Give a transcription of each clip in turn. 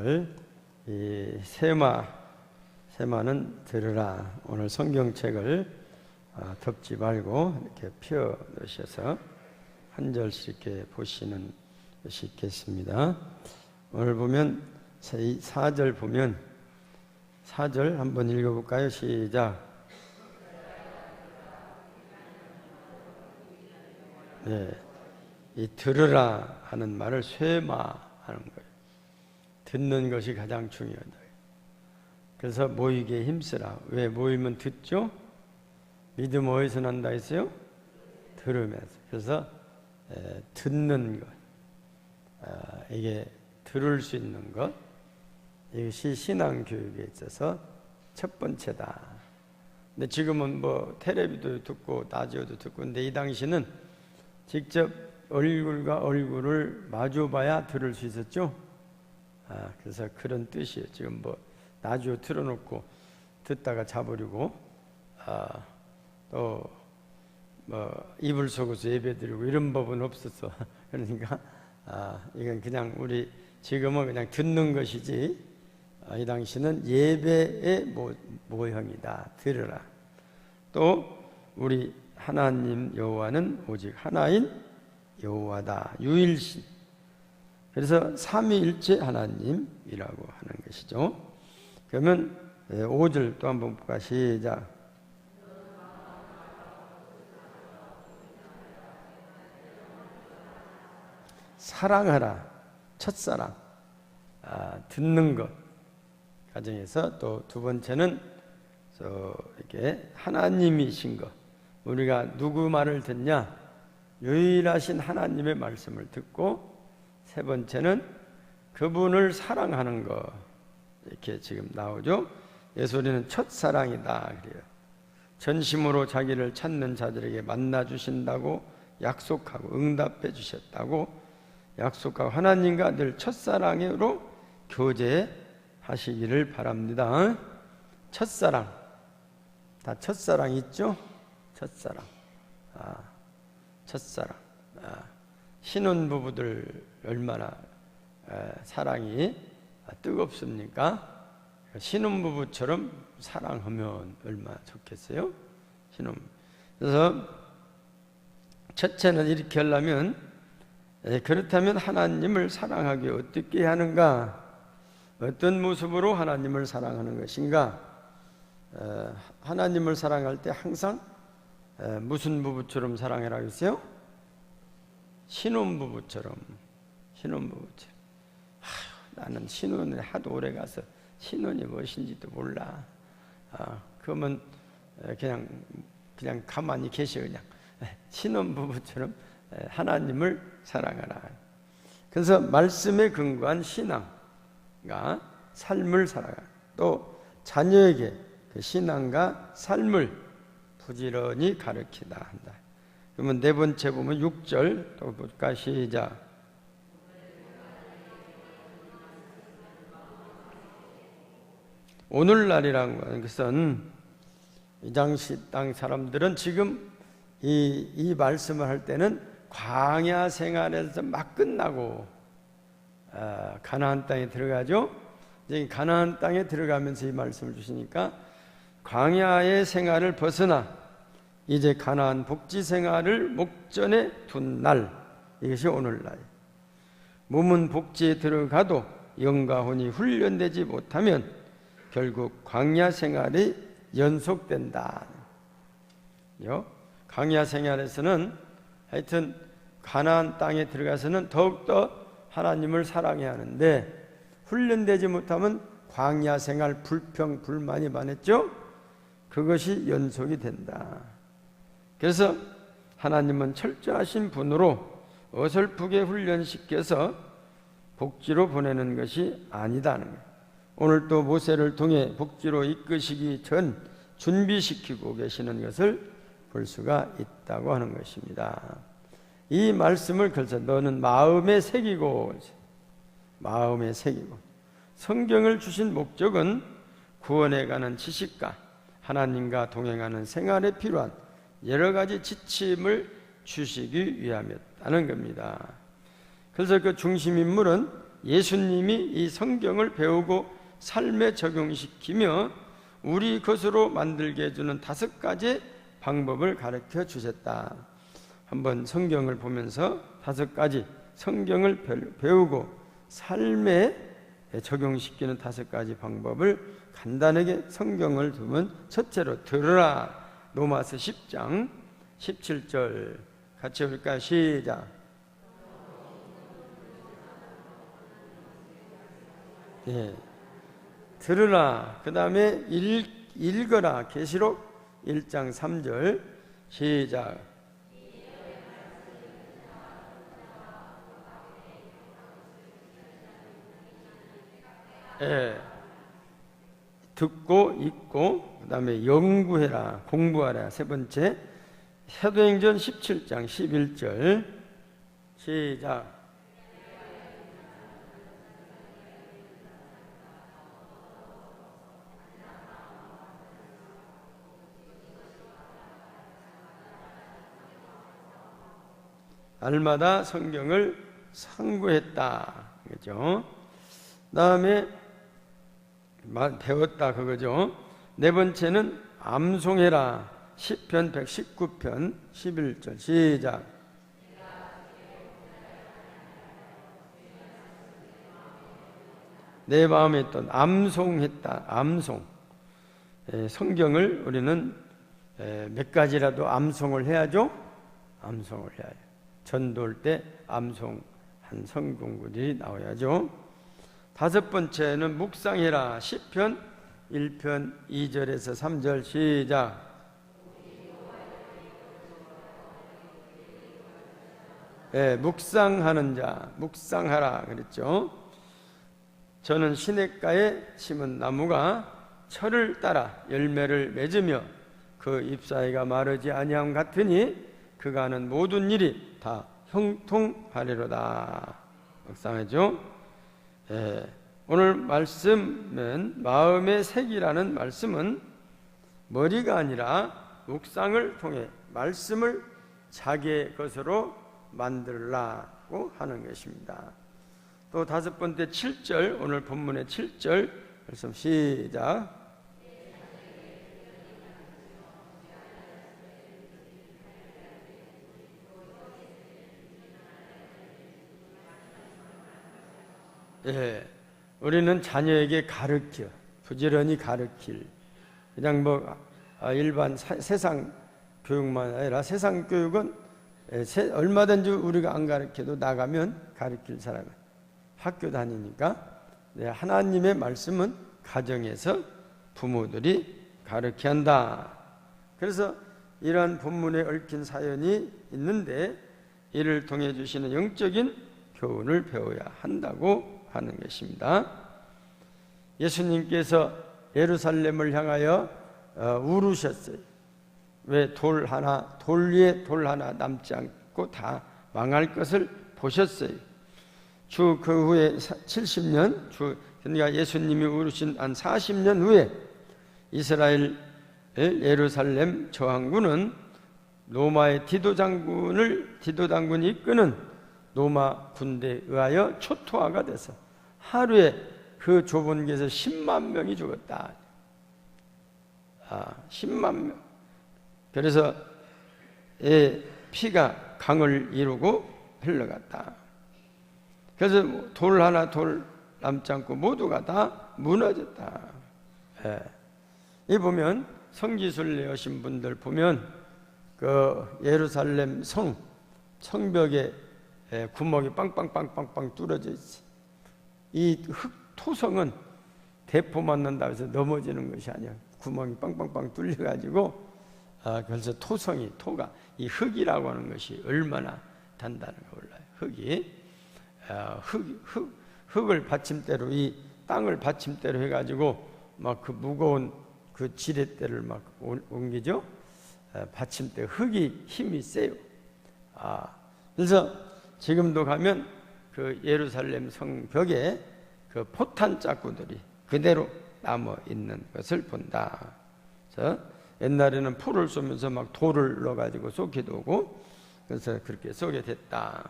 오늘 이 세마는 들으라. 오늘 성경책을 덮지 말고 이렇게 펴 놓으셔서 한 절씩 이렇게 보시는 것이 있겠습니다. 오늘 보면 4절 보면 4절 한번 읽어볼까요? 시작. 네, 이 들으라 하는 말을 쇠마하는 거예요. 듣는 것이 가장 중요하다. 그래서 모이기에 힘쓰라. 왜 모이면 듣죠? 믿음 어디서 난다 했어요? 들으면서. 그래서 듣는 것, 이게 들을 수 있는 것, 이것이 신앙교육에 있어서 첫 번째다. 근데 지금은 뭐 텔레비도 듣고 라디오도 듣고, 근데 이 당시는 직접 얼굴과 얼굴을 마주봐야 들을 수 있었죠. 그래서 그런 뜻이에요. 지금 뭐 라디오 틀어놓고 듣다가 자버리고, 또 뭐 이불 속에서 예배드리고 이런 법은 없었어. 그러니까 이건 그냥 우리 지금은 그냥 듣는 것이지, 이 당시는 예배의 모형이다. 들으라. 또 우리 하나님 여호와는 오직 하나인 여호와다. 유일신. 그래서 삼위일체 하나님이라고 하는 것이죠. 그러면 5절 또 한번 볼까? 시작. 사랑하라. 첫사랑. 듣는 것 가정에서, 또 두 번째는 이렇게 하나님이신 것. 우리가 누구 말을 듣냐? 유일하신 하나님의 말씀을 듣고, 세 번째는 그분을 사랑하는 것. 이렇게 지금 나오죠. 예수님은 첫사랑이다 그래요. 전심으로 자기를 찾는 자들에게 만나 주신다고 약속하고 응답해 주셨다고 약속하고, 하나님과 늘 첫사랑으로 교제하시기를 바랍니다. 첫사랑. 다 첫사랑 있죠? 첫사랑. 첫사랑. 신혼부부들 얼마나 사랑이 뜨겁습니까? 신혼부부처럼 사랑하면 얼마나 좋겠어요? 그래서 첫째는 이렇게 하려면, 그렇다면 하나님을 사랑하기 어떻게 하는가? 어떤 모습으로 하나님을 사랑하는 것인가? 하나님을 사랑할 때 항상 무슨 부부처럼 사랑해라 했어요? 신혼부부처럼. 나는 신혼에 하도 오래 가서 신혼이 무엇인지도 몰라. 그러면 그냥 가만히 계셔. 그냥 신혼부부처럼 하나님을 사랑하라. 그래서 말씀에 근거한 신앙과 삶을 사랑하라. 또 자녀에게 그 신앙과 삶을 부지런히 가르치다 한다. 그러면 네 번째 보면 6절 또 볼까? 시작. 오늘날이라는 것은, 이 당시 땅 사람들은 지금 이 말씀을 할 때는 광야 생활에서 막 끝나고 가나안 땅에 들어가죠. 이제 가나안 땅에 들어가면서 이 말씀을 주시니까 광야의 생활을 벗어나 이제 가나안 복지 생활을 목전에 둔 날, 이것이 오늘날. 몸은 복지에 들어가도 영과 혼이 훈련되지 못하면 결국 광야 생활이 연속된다. 광야 생활에서는 하여튼 가나안 땅에 들어가서는 더욱더 하나님을 사랑해야 하는데, 훈련되지 못하면 광야 생활 불평 불만이 많았죠. 그것이 연속이 된다. 그래서 하나님은 철저하신 분으로 어설프게 훈련시켜서 복지로 보내는 것이 아니다는 거예요. 오늘 또 모세를 통해 복지로 이끄시기 전 준비시키고 계시는 것을 볼 수가 있다고 하는 것입니다. 이 말씀을 그래서 너는 마음에 새기고, 성경을 주신 목적은 구원에 관한 지식과 하나님과 동행하는 생활에 필요한 여러 가지 지침을 주시기 위함이었다는 겁니다. 그래서 그 중심 인물은 예수님이 이 성경을 배우고 삶에 적용시키며 우리 것으로 만들게 해주는 5가지 방법을 가르쳐 주셨다. 한번 성경을 보면서 5가지 성경을 배우고 삶에 적용시키는 5가지 방법을 간단하게 성경을 두면, 첫째로 들으라. 로마서 10장 17절 같이 읽을까요? 시작. 예, 들으라. 그 다음에 읽어라. 계시록 1장 3절 시작. 예, 듣고 읽고 그 다음에 연구해라. 공부하라. 세 번째, 사도행전 17장 11절 시작. 날마다 성경을 상고했다. 그죠? 다음에 배웠다. 그거죠. 네 번째는 암송해라. 시편 119편 11절 시작. 내 마음에 있던 암송했다. 암송. 성경을 우리는 몇 가지라도 암송을 해야죠. 암송을 해야죠. 전도할 때 암송한 성공들이 나와야죠. 5번째는 묵상해라. 시편 1편 2절에서 3절 시작. 묵상하는 자, 묵상하라 그랬죠. 저는 시냇가에 심은 나무가 철을 따라 열매를 맺으며 그 잎사이가 마르지 아니함 같으니 그가 하는 모든 일이 다 형통하리로다. 묵상하죠. 오늘 말씀은 마음의 색이라는 말씀은 머리가 아니라 묵상을 통해 말씀을 자기의 것으로 만들라고 하는 것입니다. 또 5번째 7절, 오늘 본문의 7절 말씀 시작. 우리는 자녀에게 가르쳐, 부지런히 가르칠, 그냥 일반 세상 교육만 아니라 세상 교육은 얼마든지 우리가 안 가르쳐도 나가면 가르칠 사람은 학교 다니니까, 하나님의 말씀은 가정에서 부모들이 가르쳐야 한다. 그래서 이러한 본문에 얽힌 사연이 있는데 이를 통해 주시는 영적인 교훈을 배워야 한다고 하는 것입니다. 예수님께서 예루살렘을 향하여 울으셨어요. 왜 돌 위에 돌 하나 남지 않고 다 망할 것을 보셨어요. 그 후에 70년, 그러니까 예수님이 울으신 한 40년 후에 이스라엘 예루살렘 저항군은 로마의 디도 장군이 이끄는 로마 군대에 의하여 초토화가 돼서 하루에 그 좁은 길에서 10만 명이 죽었다. 10만 명. 그래서 피가 강을 이루고 흘러갔다. 그래서 돌 하나 남지 않고 모두가 다 무너졌다. 이 보면 성지순례 내오신 분들 보면 그 예루살렘 성벽에 구멍이 빵빵빵빵빵 뚫어져 있어. 이 토성은 대포 맞는다고 해서 넘어지는 것이 아니야. 구멍이 빵빵빵 뚫려가지고 그래서 토가 이 흙이라고 하는 것이 얼마나 단단한가 몰라요. 흙을 받침대로, 이 땅을 받침대로 해가지고 막 그 무거운 그 지렛대를 막 옮기죠. 받침대 흙이 힘이 세요. 그래서 지금도 가면 그 예루살렘 성벽에 그 포탄 자구들이 그대로 남아 있는 것을 본다. 그래서 옛날에는 포를 쏘면서 막 돌을 넣어가지고 쏘기도 하고, 그래서 그렇게 쏘게 됐다.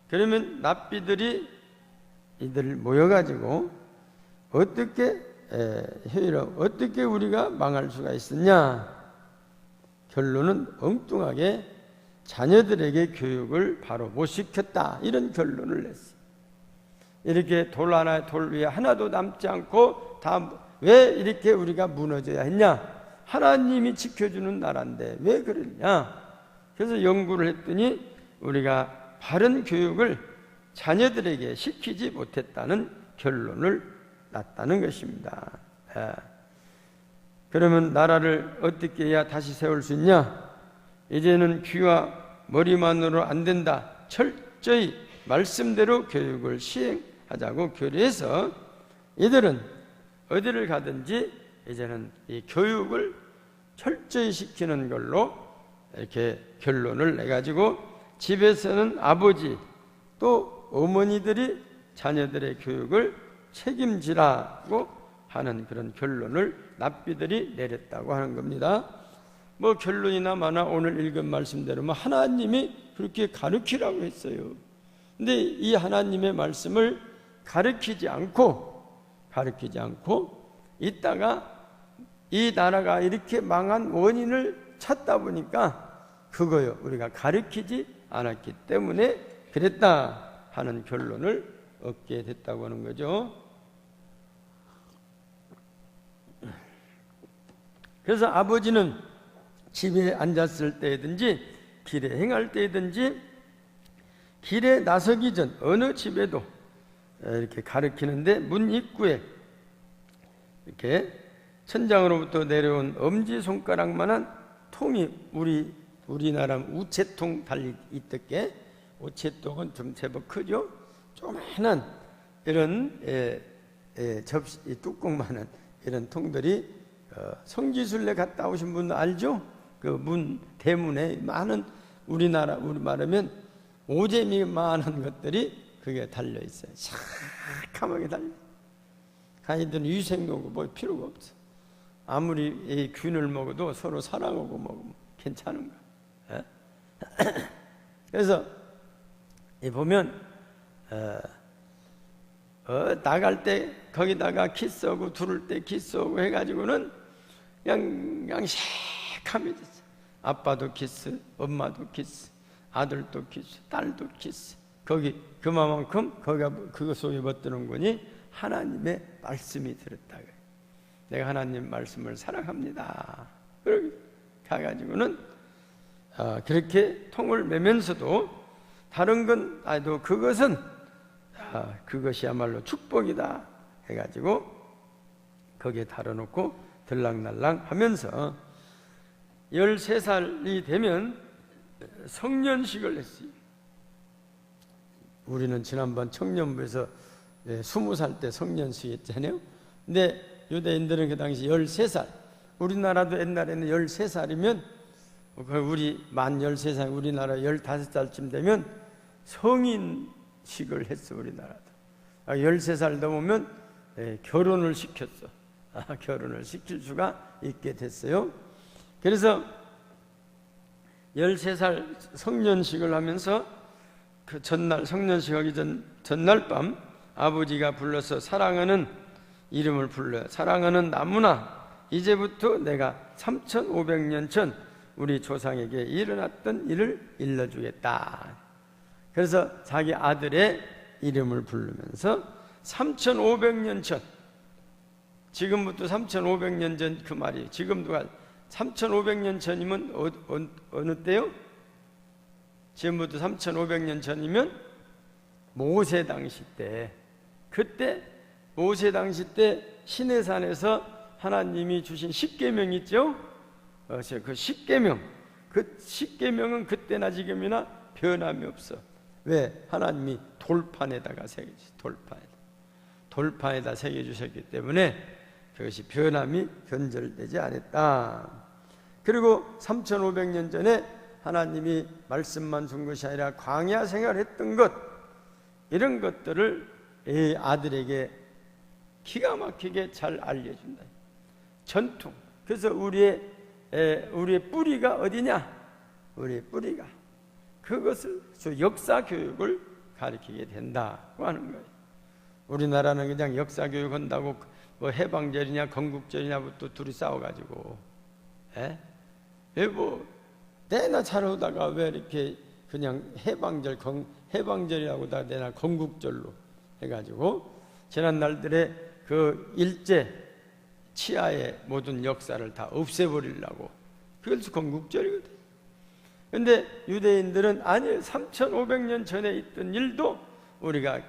그러면 납비들이 이들 모여가지고 어떻게 어떻게 우리가 망할 수가 있었냐? 결론은 엉뚱하게 자녀들에게 교육을 바로 못 시켰다, 이런 결론을 냈어요. 이렇게 돌 하나, 돌 위에 하나도 남지 않고 다 왜 이렇게 우리가 무너져야 했냐? 하나님이 지켜주는 나라인데 왜 그랬냐? 그래서 연구를 했더니 우리가 바른 교육을 자녀들에게 시키지 못했다는 결론을 났다는 것입니다. 그러면 나라를 어떻게 해야 다시 세울 수 있냐? 이제는 귀와 머리만으로 안 된다. 철저히 말씀대로 교육을 시행하자고 교리해서 이들은 어디를 가든지 이제는 이 교육을 철저히 시키는 걸로 이렇게 결론을 내가지고 집에서는 아버지 또 어머니들이 자녀들의 교육을 책임지라고 하는 그런 결론을 납비들이 내렸다고 하는 겁니다. 뭐 결론이나 마나 오늘 읽은 말씀대로 뭐 하나님이 그렇게 가르치라고 했어요. 근데 이 하나님의 말씀을 가르치지 않고 있다가 이 나라가 이렇게 망한 원인을 찾다 보니까 그거요, 우리가 가르치지 않았기 때문에 그랬다 하는 결론을 얻게 됐다고 하는 거죠. 그래서 아버지는 집에 앉았을 때든지 길에 행할 때든지 길에 나서기 전 어느 집에도 이렇게 가르치는데 문 입구에 이렇게 천장으로부터 내려온 엄지손가락만한 통이 우리나라 우체통 달리 있던게, 우체통은 좀 제법 크죠? 조그마한 이런 접시 뚜껑만한 이런 통들이 성지순례 갔다 오신 분 알죠? 그 문 대문에 많은 우리 말하면 오재미만한 것들이 그게 달려 있어요. 샤캄하게 달려. 아이들은 위생용고 뭐 필요가 없어. 아무리 이 균을 먹어도 서로 사랑하고 먹으면 괜찮은 거야. 그래서 보면 나갈 때 거기다가 키스하고 두를 때 키스하고 해가지고는 그냥 새카매졌어. 아빠도 키스, 엄마도 키스, 아들도 키스, 딸도 키스. 거기 그만큼 거기가 그거 속에 뭐 드는 거니? 하나님의 말씀이 들었다. 내가 하나님 말씀을 사랑합니다. 그러고 가가지고는 그렇게 통을 매면서도 다른 건 아니도 그것은 그것이야말로 축복이다 해가지고 거기에 달아놓고 들락날락 하면서 13살이 되면 성년식을 했어요. 우리는 지난번 청년부에서 20살 때 성년식 했잖아요. 근데 유대인들은 그 당시 13살, 우리나라도 옛날에는 13살이면 우리 만 13살, 우리나라 15살쯤 되면 성인식을 했어. 우리나라도 13살 넘으면 결혼을 시켰어. 결혼을 시킬 수가 있게 됐어요. 그래서 13살 성년식을 하면서 그 전날 성년식 하기 전날 밤 아버지가 불러서 사랑하는 이름을 불러요. 사랑하는 나무나 이제부터 내가 3500년 전 우리 조상에게 일어났던 일을 일러주겠다. 그래서 자기 아들의 이름을 부르면서 3500년 전, 지금부터 3500년 전 그 말이에요. 지금도 3500년 전이면 어느 때요? 지금부터 3500년 전이면 모세 당시 때, 그때 모세 당시 때 시내산에서 하나님이 주신 십계명 있죠? 그 십계명, 그 십계명은 그때나 지금이나 변함이 없어. 왜? 하나님이 돌판에다가 돌판에다 새겨주셨기 때문에 그것이 변함이 변절되지 않았다. 그리고 3500년 전에 하나님이 말씀만 준 것이 아니라 광야 생활했던 것, 이런 것들을 이 아들에게 기가 막히게 잘 알려준다. 전통. 그래서 우리의 뿌리가 어디냐? 우리의 뿌리가 그것을 역사 교육을 가르치게 된다고 하는 거예요. 우리나라는 그냥 역사교육 한다고 뭐 해방절이냐 건국절이냐부터 둘이 싸워가지고, 뭐 내나 잘하다가 왜 이렇게 그냥 해방절이라고 다 내나 건국절로 해가지고 지난 날들의 그 일제 치하의 모든 역사를 다 없애버리려고, 그래서 건국절이거든. 근데 유대인들은 아니, 3500년 전에 있던 일도 우리가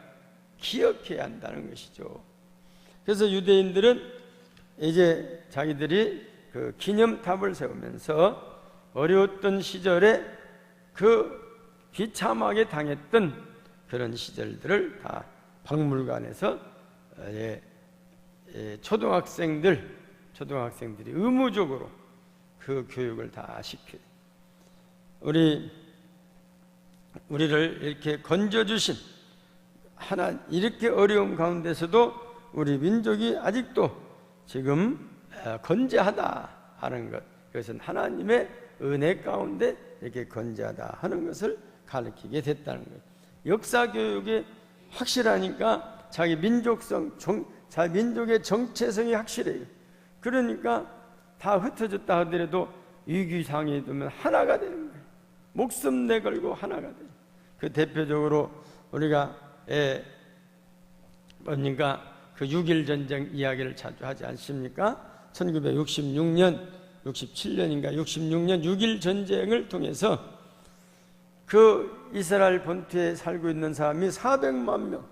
기억해야 한다는 것이죠. 그래서 유대인들은 이제 자기들이 그 기념탑을 세우면서 어려웠던 시절에 그 비참하게 당했던 그런 시절들을 다 박물관에서 초등학생들이 의무적으로 그 교육을 다 시켜요. 우리를 이렇게 건져주신 하나, 이렇게 어려움 가운데서도 우리 민족이 아직도 지금 건재하다 하는 것, 그것은 하나님의 은혜 가운데 이렇게 건재하다 하는 것을 가르치게 됐다는 거예요. 역사 교육이 확실하니까 자기 민족의 정체성이 확실해요. 그러니까 다 흩어졌다 하더라도 위기상황이 되면 하나가 되는 거예요. 목숨 내걸고 하나가 돼요. 그 대표적으로 우리가 뭡니까? 그 6.1 전쟁 이야기를 자주 하지 않습니까? 1966년, 67년인가 66년 6.1 전쟁을 통해서 그 이스라엘 본토에 살고 있는 사람이 400만 명,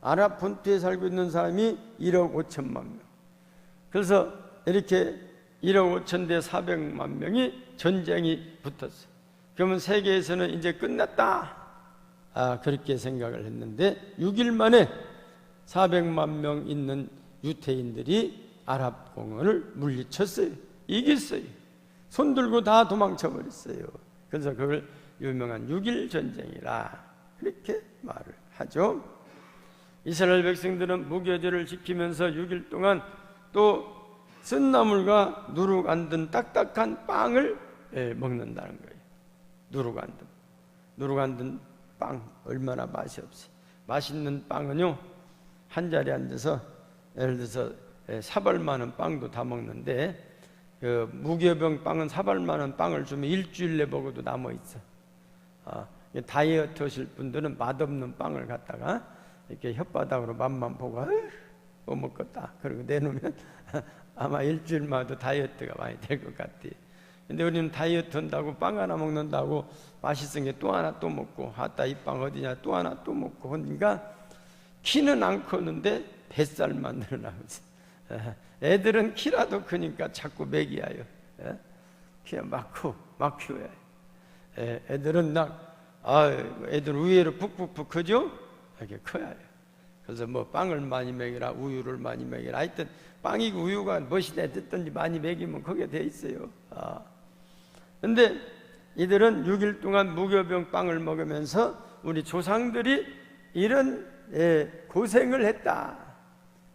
아랍 본토에 살고 있는 사람이 1억 5천만 명. 그래서 이렇게 1억 5천 대 400만 명이 전쟁이 붙었어요. 그러면 세계에서는 이제 끝났다, 그렇게 생각을 했는데 6일 만에 400만 명 있는 유태인들이 아랍 공원을 물리쳤어요. 이겼어요. 손들고 다 도망쳐 버렸어요. 그래서 그걸 유명한 6.1 전쟁이라 그렇게 말을 하죠. 이스라엘 백성들은 무교절을 지키면서 6일 동안 또 쓴나물과 누룩 안 든 딱딱한 빵을 먹는다는 거예요. 누룩 안 든 빵 얼마나 맛이 없어요. 맛있는 빵은요, 한 자리에 앉아서 예를 들어서 사발 많은 빵도 다 먹는데, 그 무교병 빵은 사발 많은 빵을 주면 일주일 내 먹어도 남아있어. 다이어트 하실 분들은 맛없는 빵을 갖다가 이렇게 혓바닥으로 맛만 보고 못 먹겠다 그리고 내놓으면 아마 일주일마다 다이어트가 많이 될 것 같아요. 근데 우리는 다이어트 한다고 빵 하나 먹는다고 맛있은 게 또 하나 또 먹고, 아따 이 빵 어디냐 또 하나 또 먹고 하니까 키는 안 컸는데 뱃살만 늘어나고 있어요. 애들은 키라도 크니까 자꾸 먹여야 해요. 키가 막 키워야 해요. 애들은 애들 우유로 푹푹푹 크죠? 이렇게 커야 해요. 그래서 뭐 빵을 많이 먹이라, 우유를 많이 먹이라, 하여튼 빵이고 우유가 무엇이든 됐든지 많이 먹이면 그게 돼 있어요. 근데 이들은 6일 동안 무교병 빵을 먹으면서 우리 조상들이 이런 고생을 했다,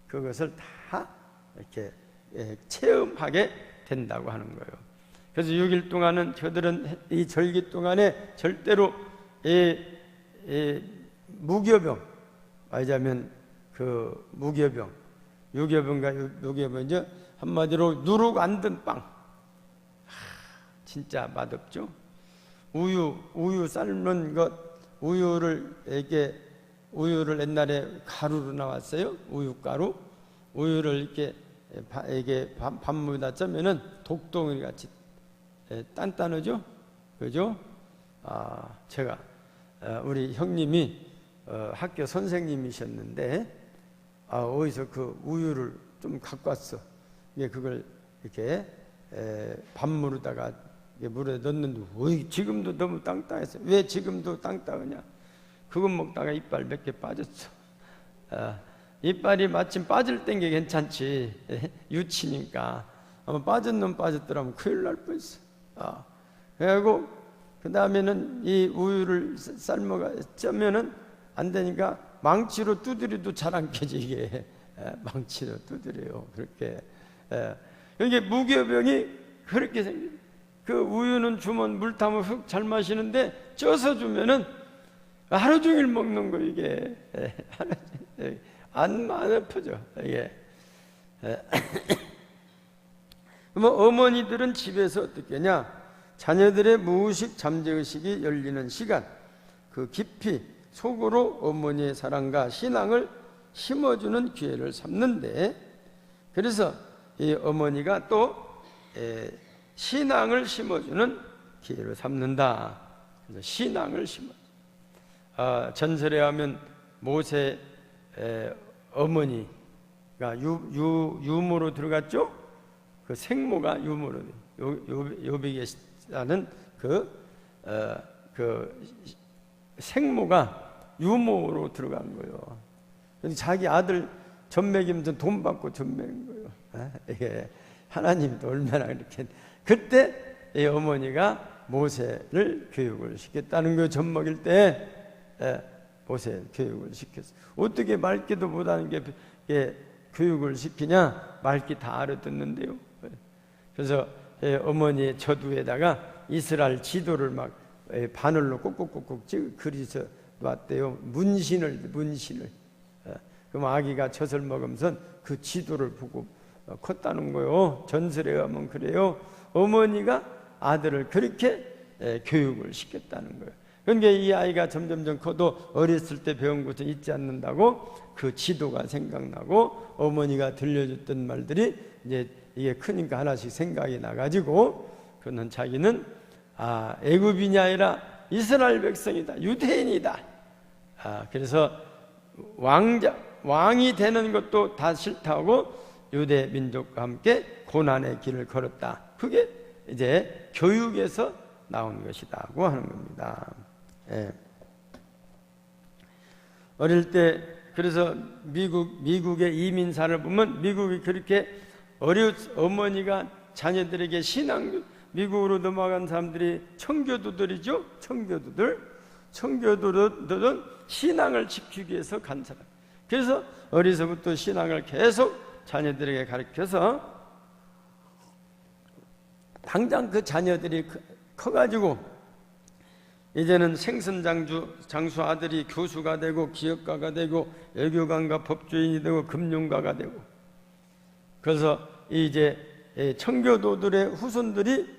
그것을 다 이렇게 체험하게 된다고 하는 거예요. 그래서 6일 동안은 저들은 이 절기 동안에 절대로 무교병, 말하자면 그 무교병, 유교병과 무교병이죠. 한마디로 누룩 안 든 빵, 진짜 맛없죠. 우유 삶는 것, 우유를 옛날에 가루로 나왔어요. 우유가루. 우유를 이렇게 밥물에다 쩌면은 독덩어리 같이 단단하죠, 그죠? 제가 우리 형님이 학교 선생님이셨는데 어디서 그 우유를 좀 갖고 왔어. 그걸 이렇게 밥물에다가 물에 넣는데 지금도 너무 땅땅했어. 왜 지금도 땅땅하냐? 그거 먹다가 이빨 몇 개 빠졌어. 이빨이 마침 빠질 땐 게 괜찮지, 유치니까. 아마 빠진 놈 빠졌더라면 큰일 날 뻔했어. 그래가지고 그 다음에는 이 우유를 쪄면은 안 되니까 망치로 두드려도 잘 안 깨지, 이게. 망치로 두드려요, 그렇게. 이게 무교병이 그렇게 생겨요. 그 우유는 주면 물 타면 흙 잘 마시는데 쪄서 주면은 하루 종일 먹는 거, 이게. 안 아프죠. 이게. 그러면 어머니들은 집에서 어떻게 하냐? 자녀들의 무의식 잠재의식이 열리는 시간, 그 깊이 속으로 어머니의 사랑과 신앙을 심어주는 기회를 삼는데, 그래서 이 어머니가 또 신앙을 심어주는 기회를 삼는다. 그래서 신앙을 심어. 전설에 하면 모세 어머니가 유모로 들어갔죠. 그 생모가 유모로, 요백에 사는 그 생모가 유모로 들어간 거예요. 그래서 자기 아들 젖 먹이면서 돈 받고 젖 먹인 거예요. 이게 하나님도 얼마나 이렇게. 그때 이 어머니가 모세를 교육을 시켰다는 거예요. 젖 먹일 때 모세 교육을 시켰어요. 어떻게 말귀도 못하는 게 교육을 시키냐? 말귀 다 알아듣는데요. 그래서 어머니의 젖위에다가 이스라엘 지도를 막 바늘로 꼭꼭꼭꼭 그리서 놨대요. 문신을. 그럼 아기가 젖을 먹으면서 그 지도를 보고 컸다는 거요. 전설에 의하면 그래요. 어머니가 아들을 그렇게 교육을 시켰다는 거예요. 그러니까 이 아이가 점점점 커도 어렸을 때 배운 것은 잊지 않는다고 그 지도가 생각나고 어머니가 들려줬던 말들이 이제 이게 크니까 하나씩 생각이 나가지고 그는 자기는 애굽인이 아니라 이스라엘 백성이다, 유대인이다. 그래서 왕이 되는 것도 다 싫다고 유대 민족과 함께 고난의 길을 걸었다. 그게 이제 교육에서 나온 것이다고 하는 겁니다. 예. 어릴 때 그래서 미국의 이민사를 보면 미국이 그렇게 어머니가 자녀들에게 미국으로 넘어간 사람들이 청교도들이죠. 청교도들은 신앙을 지키기 위해서 간 사람. 그래서 어려서부터 신앙을 계속 자녀들에게 가르쳐서 당장 그 자녀들이 커가지고 이제는 생선장수 아들이 교수가 되고 기업가가 되고 외교관과 법조인이 되고 금융가가 되고, 그래서 이제 청교도들의 후손들이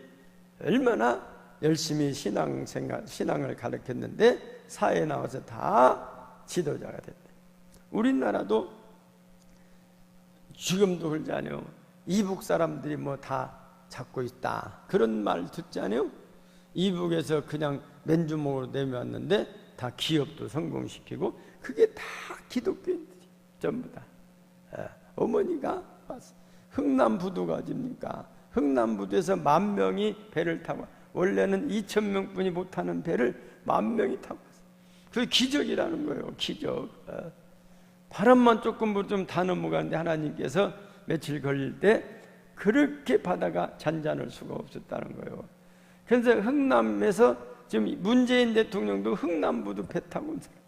얼마나 열심히 신앙을 가르쳤는데 사회에 나와서 다 지도자가 됐대. 우리나라도 지금도 그러지 않아요? 이북 사람들이 뭐 다 잡고 있다, 그런 말 듣지 않아요? 이북에서 그냥 맨주먹으로 내려왔는데 다 기업도 성공시키고, 그게 다 기독교인들이 전부 다. 어머니가 왔어. 흥남부두가 어딥니까? 흥남부두에서 10,000명이 배를 타고, 원래는 2,000명뿐이 못 타는 배를 10,000명이 타고 왔어. 그게 기적이라는 거예요. 기적. 바람만 조금 좀 다 넘어가는데 하나님께서 며칠 걸릴 때 그렇게 바다가 잔잔할 수가 없었다는 거예요. 그래서 흥남에서 지금 문재인 대통령도 흥남부두 배 타고 온 사람.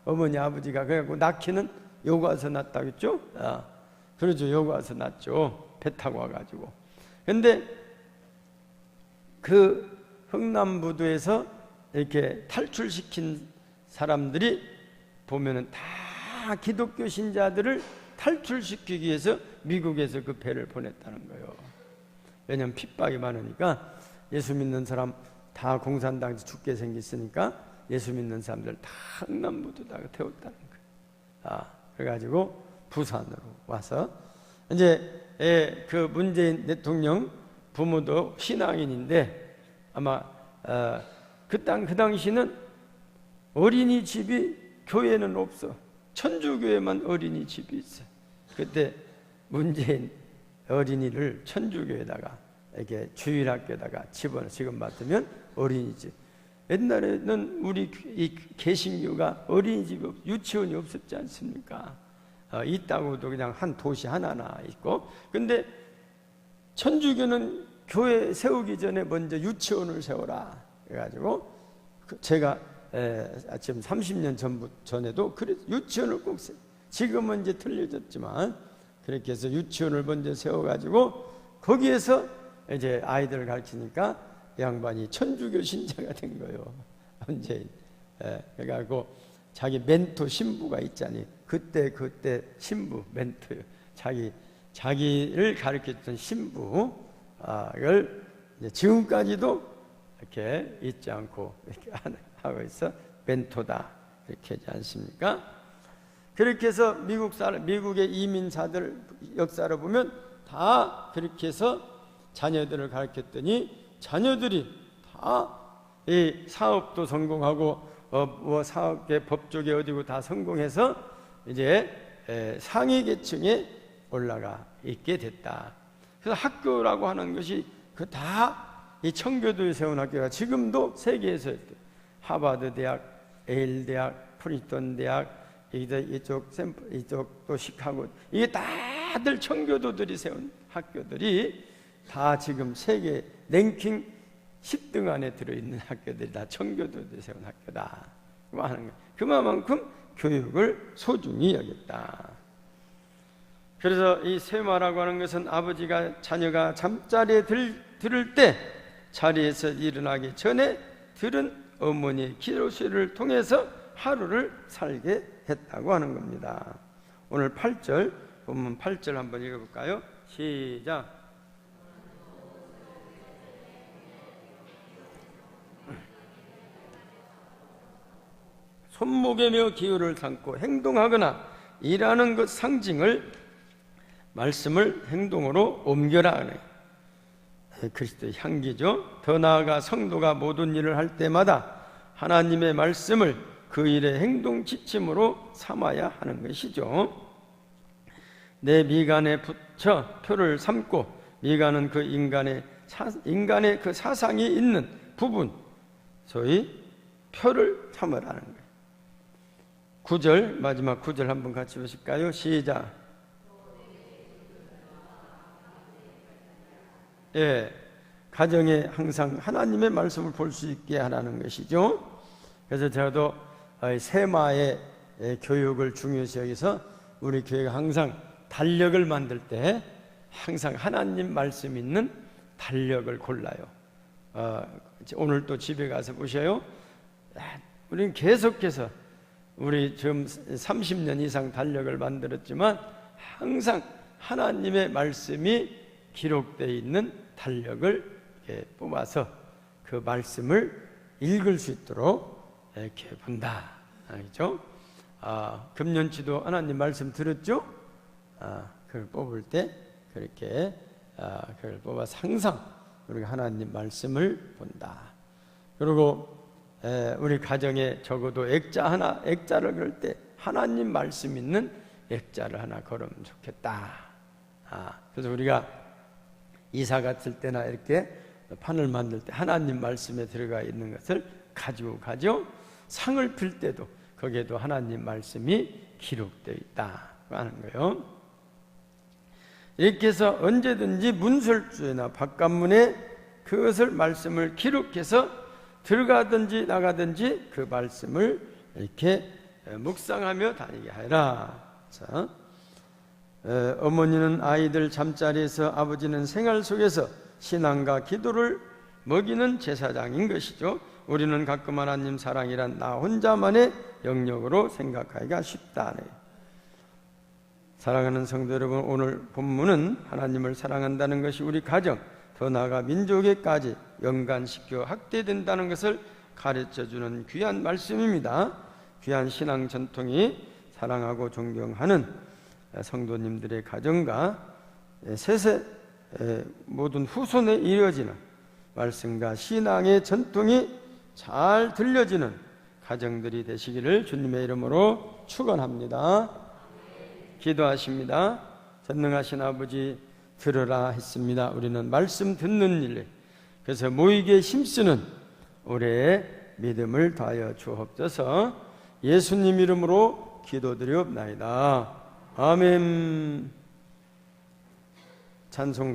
어머니 아버지가 그래갖고 낳기는 여기 와서 낳았다겠죠? 그러죠. 여기 와서 낳았죠. 배 타고 와가지고. 근데 그 흥남부두에서 이렇게 탈출시킨 사람들이 보면은 다 기독교 신자들을 탈출시키기 위해서 미국에서 그 배를 보냈다는 거예요. 왜냐하면 핍박이 많으니까 예수 믿는 사람 다 공산당에서 죽게 생겼으니까 예수 믿는 사람들 다 흥남부두다가 태웠다는 거예요. 그래가지고 부산으로 와서 이제 그 문재인 대통령 부모도 신앙인인데 아마 그 당시는 어린이집이 교회는 없어. 천주교회만 어린이집이 있어. 그때 문재인 어린이를 천주교에다가 이렇게 주일학교에다가 집어넣어. 지금 받으면 어린이집. 옛날에는 우리 이 개신교가 어린이집이 유치원이 없었지 않습니까? 있다고도 그냥 한 도시 하나나 있고. 근데 천주교는 교회 세우기 전에 먼저 유치원을 세워라. 그래가지고 제가 지금 30년 전에도 유치원을 꼭 지금은 이제 틀려졌지만 그렇게 해서 유치원을 먼저 세워가지고 거기에서 이제 아이들을 가르치니까 양반이 천주교 신자가 된 거예요. 문재인. 그래가지고 자기 멘토 신부가 있잖니. 그때 신부 멘토요. 자기를 가르쳤던 신부를 지금까지도 이렇게 잊지 않고 이렇게 하고 있어. 멘토다 이렇게 하지 않습니까? 그렇게 해서 미국의 이민자들 역사를 보면 다 그렇게 해서 자녀들을 가르쳤더니 자녀들이 다 이 사업도 성공하고 사업계 법조계 어디고 다 성공해서 이제 상위 계층에 올라가 있게 됐다. 그래서 학교라고 하는 것이 그 다 이 청교도에 세운 학교가 지금도 세계에서 하버드 대학, 에일 대학, 프린스턴 대학, 이쪽도 시카고, 이게 다들 청교도들이 세운 학교들이 다 지금 세계 랭킹 10등 안에 들어있는 학교들이 다 청교도들이 세운 학교다 하는 거예요. 그만큼 교육을 소중히 여겼다. 그래서 이 세마라고 하는 것은 아버지가 자녀가 잠자리에 들을 때 자리에서 일어나기 전에 들은 어머니의 기도 소리를 통해서 하루를 살게 했다고 하는 겁니다. 오늘 8절 본문 8절 한번 읽어볼까요? 시작. 손목에며 기호를 삼고 행동하거나 일하는 것 상징을 말씀을 행동으로 옮겨라 하네. 그리스도의 향기죠. 더 나아가 성도가 모든 일을 할 때마다 하나님의 말씀을 그 일의 행동 지침으로 삼아야 하는 것이죠. 내 미간에 붙여 표를 삼고, 미간은 그 인간의 그 사상이 있는 부분, 소위 표를 삼으라는 거예요. 9절, 마지막 9절 한번 같이 보실까요? 시작. 가정에 항상 하나님의 말씀을 볼 수 있게 하라는 것이죠. 그래서 저도 세마의 교육을 중요시 여기서 우리 교회가 항상 달력을 만들 때 항상 하나님 말씀 있는 달력을 골라요. 오늘 또 집에 가서 보셔요. 우리는 계속해서 우리 지금 30년 이상 달력을 만들었지만 항상 하나님의 말씀이 기록되어 있는 달력을 이렇게 뽑아서 그 말씀을 읽을 수 있도록 이렇게 본다. 알겠죠? 금년치도 하나님 말씀 들었죠? 그걸 뽑을 때 그렇게 그걸 뽑아서 항상 우리가 하나님 말씀을 본다. 그리고 우리 가정에 적어도 액자를 그릴 때 하나님 말씀 있는 액자를 하나 걸으면 좋겠다. 그래서 우리가 이사 갔을 때나 이렇게 판을 만들 때 하나님 말씀에 들어가 있는 것을 가지고 가죠. 상을 필 때도 거기에도 하나님 말씀이 기록되어 있다 하는 거예요. 이렇게 해서 언제든지 문설주에나 바깥문에 그것을 말씀을 기록해서 들어가든지 나가든지 그 말씀을 이렇게 묵상하며 다니게 하라. 자, 어머니는 아이들 잠자리에서, 아버지는 생활 속에서 신앙과 기도를 먹이는 제사장인 것이죠. 우리는 가끔 하나님 사랑이란 나 혼자만의 영역으로 생각하기가 쉽다네. 사랑하는 성도 여러분, 오늘 본문은 하나님을 사랑한다는 것이 우리 가정, 더 나아가 민족에까지 연관시켜 확대된다는 것을 가르쳐주는 귀한 말씀입니다. 귀한 신앙 전통이 사랑하고 존경하는 성도님들의 가정과 세세 모든 후손에 이어지는 말씀과 신앙의 전통이 잘 들려지는 가정들이 되시기를 주님의 이름으로 축원합니다. 기도하십니다. 전능하신 아버지, 들으라 했습니다. 우리는 말씀 듣는 일, 그래서 모이게 힘쓰는 올해의 믿음을 다하여 주옵소서. 예수님 이름으로 기도드리옵나이다. 아멘. 찬송